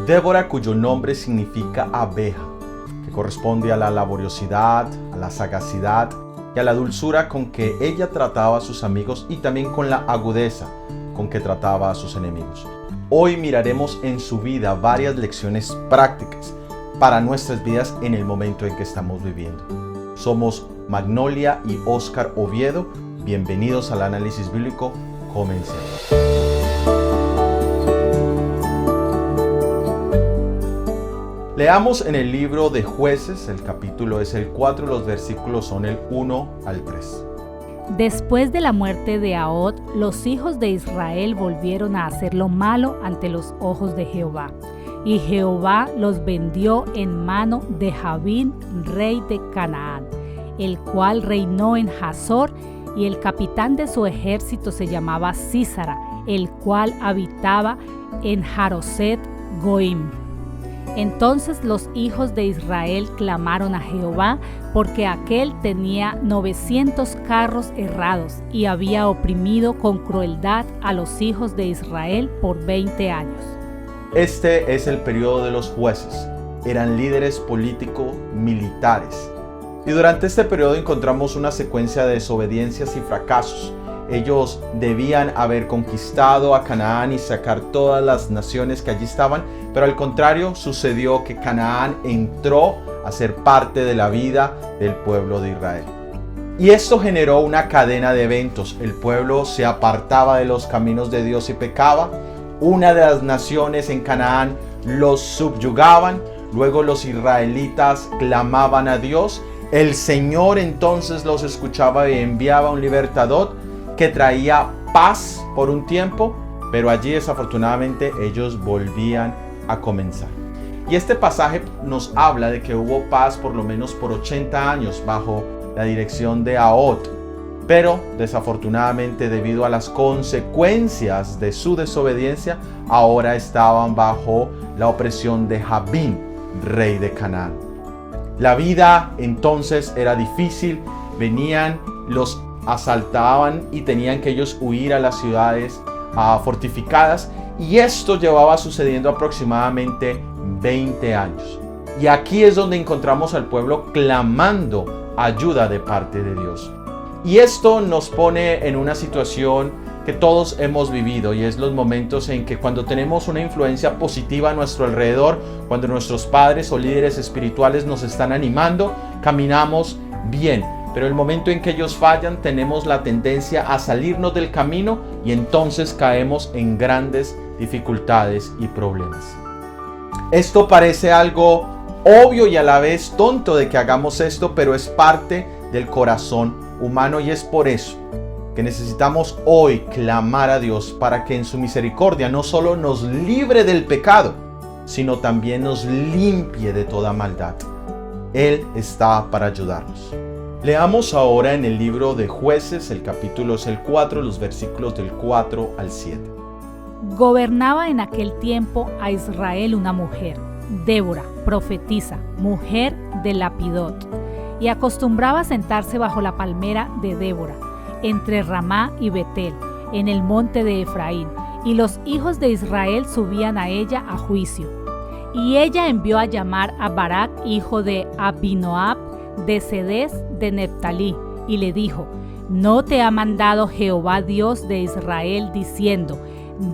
Débora, cuyo nombre significa abeja, que corresponde a la laboriosidad, a la sagacidad y a la dulzura con que ella trataba a sus amigos y también con la agudeza con que trataba a sus enemigos. Hoy miraremos en su vida varias lecciones prácticas para nuestras vidas en el momento en que estamos viviendo. Somos Magnolia y Oscar Oviedo. Bienvenidos al análisis bíblico. Comencemos. Leamos en el libro de Jueces, el capítulo es el 4, los versículos son el 1 al 3. Después de la muerte de Ahod, los hijos de Israel volvieron a hacer lo malo ante los ojos de Jehová. Y Jehová los vendió en mano de Jabín, rey de Canaán, el cual reinó en Hazor, y el capitán de su ejército se llamaba Sísara, el cual habitaba en Haroset Goim. Entonces los hijos de Israel clamaron a Jehová, porque aquél tenía 900 carros herrados y había oprimido con crueldad a los hijos de Israel por 20 años. Este es el periodo de los jueces. Eran líderes políticos militares. Y durante este periodo encontramos una secuencia de desobediencias y fracasos. Ellos debían haber conquistado a Canaán y sacar todas las naciones que allí estaban, pero al contrario sucedió que Canaán entró a ser parte de la vida del pueblo de Israel. Y esto generó una cadena de eventos. El pueblo se apartaba de los caminos de Dios y pecaba. Una de las naciones en Canaán los subyugaban. Luego los israelitas clamaban a Dios. El Señor entonces los escuchaba y enviaba un libertador que traía paz por un tiempo, pero allí desafortunadamente ellos volvían a comenzar. Y este pasaje nos habla de que hubo paz por lo menos por 80 años bajo la dirección de Ahod, pero desafortunadamente debido a las consecuencias de su desobediencia, ahora estaban bajo la opresión de Jabín, rey de Canaán. La vida entonces era difícil, venían los asaltaban y tenían que ellos huir a las ciudades fortificadas, y esto llevaba sucediendo aproximadamente 20 años. Y aquí es donde encontramos al pueblo clamando ayuda de parte de Dios. Y esto nos pone en una situación que todos hemos vivido, y es los momentos en que cuando tenemos una influencia positiva a nuestro alrededor, cuando nuestros padres o líderes espirituales nos están animando, caminamos bien. Pero el momento en que ellos fallan, tenemos la tendencia a salirnos del camino y entonces caemos en grandes dificultades y problemas. Esto parece algo obvio y a la vez tonto de que hagamos esto, pero es parte del corazón humano, y es por eso que necesitamos hoy clamar a Dios para que en su misericordia no solo nos libre del pecado, sino también nos limpie de toda maldad. Él está para ayudarnos. Leamos ahora en el libro de Jueces, el capítulo es el 4, los versículos del 4 al 7. Gobernaba en aquel tiempo a Israel una mujer, Débora, profetisa, mujer de Lapidot, y acostumbraba a sentarse bajo la palmera de Débora, entre Ramá y Betel, en el monte de Efraín, y los hijos de Israel subían a ella a juicio. Y ella envió a llamar a Barak, hijo de Abinoab, de Cedes de Neftalí, y le dijo: ¿No te ha mandado Jehová Dios de Israel diciendo: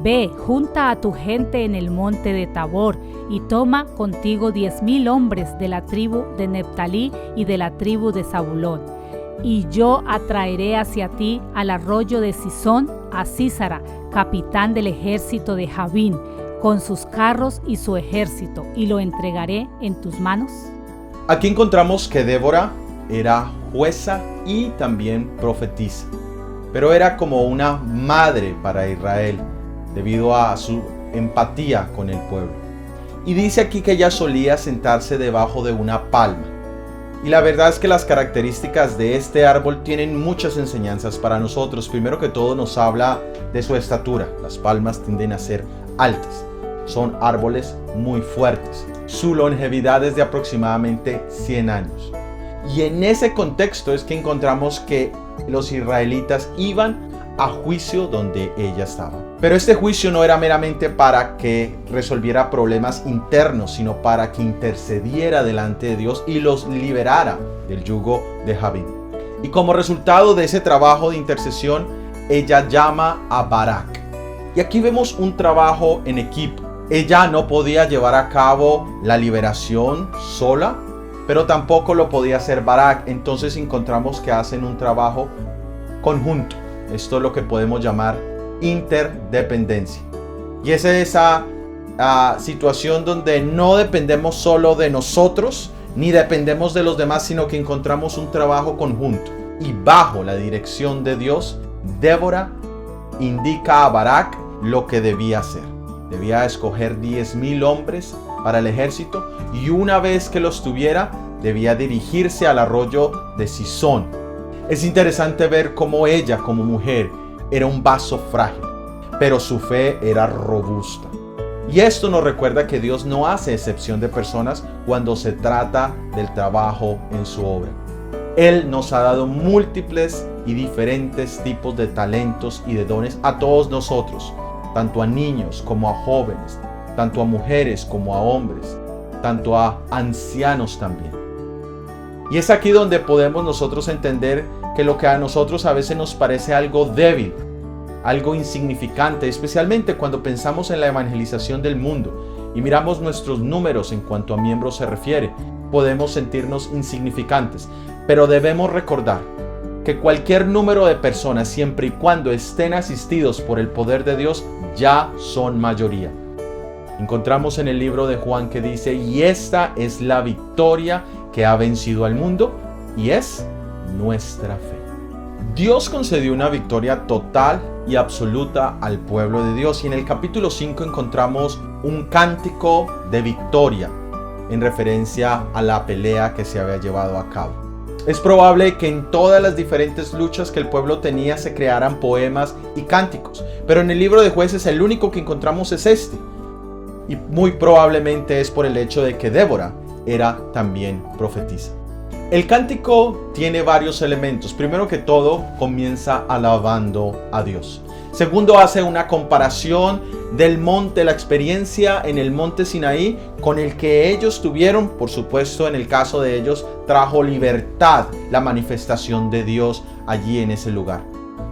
Ve, junta a tu gente en el monte de Tabor, y toma contigo 10,000 hombres de la tribu de Neftalí y de la tribu de Zabulón? Y yo atraeré hacia ti al arroyo de Sisón a Sísara, capitán del ejército de Jabín, con sus carros y su ejército, y lo entregaré en tus manos. Aquí encontramos que Débora era jueza y también profetisa, pero era como una madre para Israel debido a su empatía con el pueblo. Y dice aquí que ella solía sentarse debajo de una palma. Y la verdad es que las características de este árbol tienen muchas enseñanzas para nosotros. Primero que todo nos habla de su estatura. Las palmas tienden a ser altas. Son árboles muy fuertes. Su longevidad es de aproximadamente 100 años. Y en ese contexto es que encontramos que los israelitas iban a juicio donde ella estaba. Pero este juicio no era meramente para que resolviera problemas internos, sino para que intercediera delante de Dios y los liberara del yugo de Jabín. Y como resultado de ese trabajo de intercesión, ella llama a Barak. Y aquí vemos un trabajo en equipo. Ella no podía llevar a cabo la liberación sola, pero tampoco lo podía hacer Barak. Entonces encontramos que hacen un trabajo conjunto. Esto es lo que podemos llamar interdependencia. Y es esa situación donde no dependemos solo de nosotros, ni dependemos de los demás, sino que encontramos un trabajo conjunto. Y bajo la dirección de Dios, Débora indica a Barak lo que debía hacer. Debía escoger 10,000 hombres para el ejército y una vez que los tuviera, debía dirigirse al arroyo de Cisón. Es interesante ver cómo ella, como mujer, era un vaso frágil, pero su fe era robusta. Y esto nos recuerda que Dios no hace excepción de personas cuando se trata del trabajo en su obra. Él nos ha dado múltiples y diferentes tipos de talentos y de dones a todos nosotros, tanto a niños como a jóvenes, tanto a mujeres como a hombres, tanto a ancianos también. Y es aquí donde podemos nosotros entender que lo que a nosotros a veces nos parece algo débil, algo insignificante, especialmente cuando pensamos en la evangelización del mundo y miramos nuestros números en cuanto a miembros se refiere, podemos sentirnos insignificantes. Pero debemos recordar que cualquier número de personas, siempre y cuando estén asistidos por el poder de Dios, ya son mayoría. Encontramos en el libro de Juan que dice: y esta es la victoria que ha vencido al mundo, y es nuestra fe. Dios concedió una victoria total y absoluta al pueblo de Dios, y en el capítulo 5 encontramos un cántico de victoria en referencia a la pelea que se había llevado a cabo. Es probable que en todas las diferentes luchas que el pueblo tenía se crearan poemas y cánticos, pero en el libro de Jueces el único que encontramos es este, y muy probablemente es por el hecho de que Débora era también profetisa. El cántico tiene varios elementos. Primero que todo, comienza alabando a Dios. Segundo, hace una comparación del monte, la experiencia en el monte Sinaí con el que ellos tuvieron. Por supuesto, en el caso de ellos, trajo libertad la manifestación de Dios allí en ese lugar.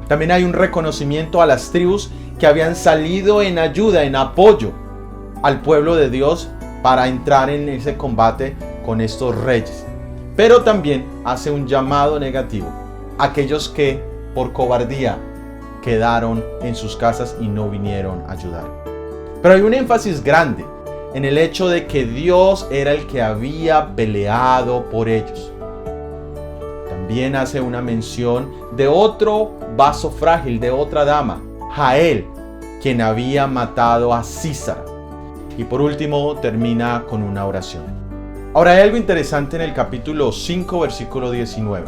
También hay un reconocimiento a las tribus que habían salido en ayuda, en apoyo al pueblo de Dios para entrar en ese combate con estos reyes. Pero también hace un llamado negativo a aquellos que por cobardía quedaron en sus casas y no vinieron a ayudar. Pero hay un énfasis grande en el hecho de que Dios era el que había peleado por ellos. También hace una mención de otro vaso frágil, de otra dama, Jael, quien había matado a Sísara. Y por último termina con una oración. Ahora hay algo interesante en el capítulo 5, versículo 19.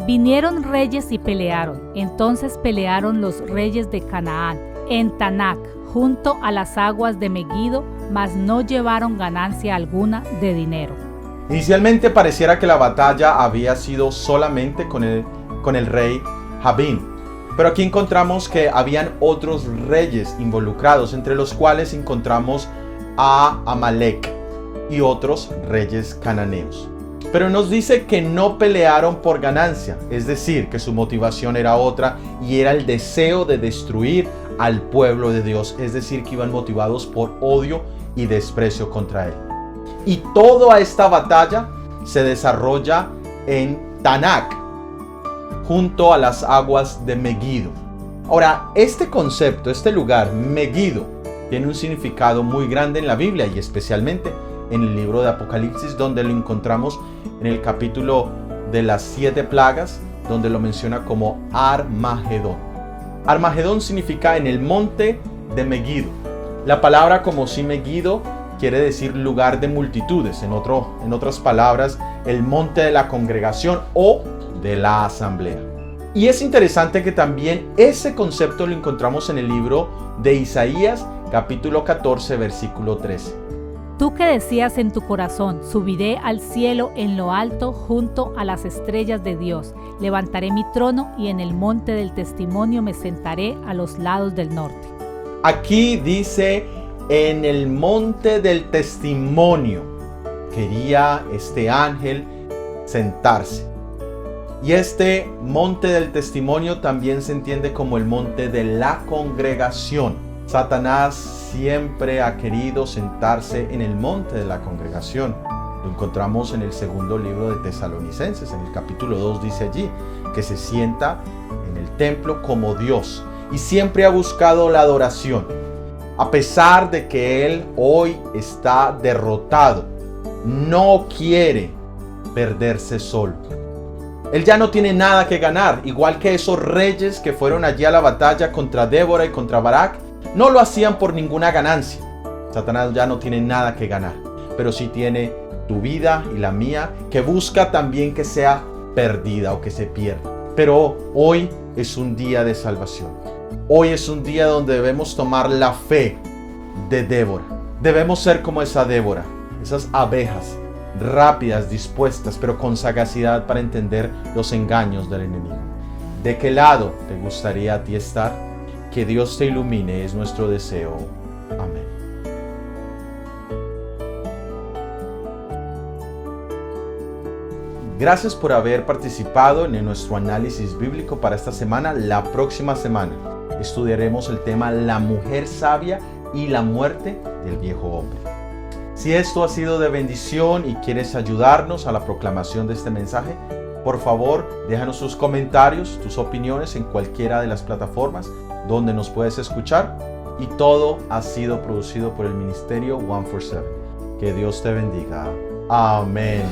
Vinieron reyes y pelearon. Entonces pelearon los reyes de Canaán en Tanac, junto a las aguas de Megido, mas no llevaron ganancia alguna de dinero. Inicialmente pareciera que la batalla había sido solamente con el rey Jabín. Pero aquí encontramos que habían otros reyes involucrados, entre los cuales encontramos a Amalek y otros reyes cananeos. Pero nos dice que no pelearon por ganancia, es decir, que su motivación era otra y era el deseo de destruir al pueblo de Dios, es decir, que iban motivados por odio y desprecio contra él. Y toda esta batalla se desarrolla en Tanac, junto a las aguas de Megido. Ahora, este concepto, este lugar, Megido, tiene un significado muy grande en la Biblia y especialmente en el libro de Apocalipsis, donde lo encontramos en el capítulo de las 7 plagas, donde lo menciona como Armagedón. Armagedón significa en el monte de Megido. La palabra como si Megido quiere decir lugar de multitudes, en otras palabras, el monte de la congregación o de la asamblea. Y es interesante que también ese concepto lo encontramos en el libro de Isaías, capítulo 14, versículo 13. Tú que decías en tu corazón, subiré al cielo en lo alto junto a las estrellas de Dios. Levantaré mi trono y en el monte del testimonio me sentaré a los lados del norte. Aquí dice, en el monte del testimonio, quería este ángel sentarse. Y este monte del testimonio también se entiende como el monte de la congregación. Satanás siempre ha querido sentarse en el monte de la congregación. Lo encontramos en el segundo libro de Tesalonicenses, en el capítulo 2 dice allí, que se sienta en el templo como Dios y siempre ha buscado la adoración. A pesar de que él hoy está derrotado, no quiere perderse solo. Él ya no tiene nada que ganar, igual que esos reyes que fueron allí a la batalla contra Débora y contra Barak, no lo hacían por ninguna ganancia. Satanás ya no tiene nada que ganar, pero sí tiene tu vida y la mía, que busca también que sea perdida o que se pierda. Pero hoy es un día de salvación. Hoy es un día donde debemos tomar la fe de Débora. Debemos ser como esa Débora, esas abejas rápidas, dispuestas, pero con sagacidad para entender los engaños del enemigo. ¿De qué lado te gustaría a ti estar? Que Dios te ilumine, es nuestro deseo. Amén. Gracias por haber participado en nuestro análisis bíblico para esta semana. La próxima semana estudiaremos el tema La mujer sabia y la muerte del viejo hombre. Si esto ha sido de bendición y quieres ayudarnos a la proclamación de este mensaje, por favor, déjanos tus comentarios, tus opiniones en cualquiera de las plataformas donde nos puedes escuchar. Y todo ha sido producido por el Ministerio 147. Que Dios te bendiga. Amén.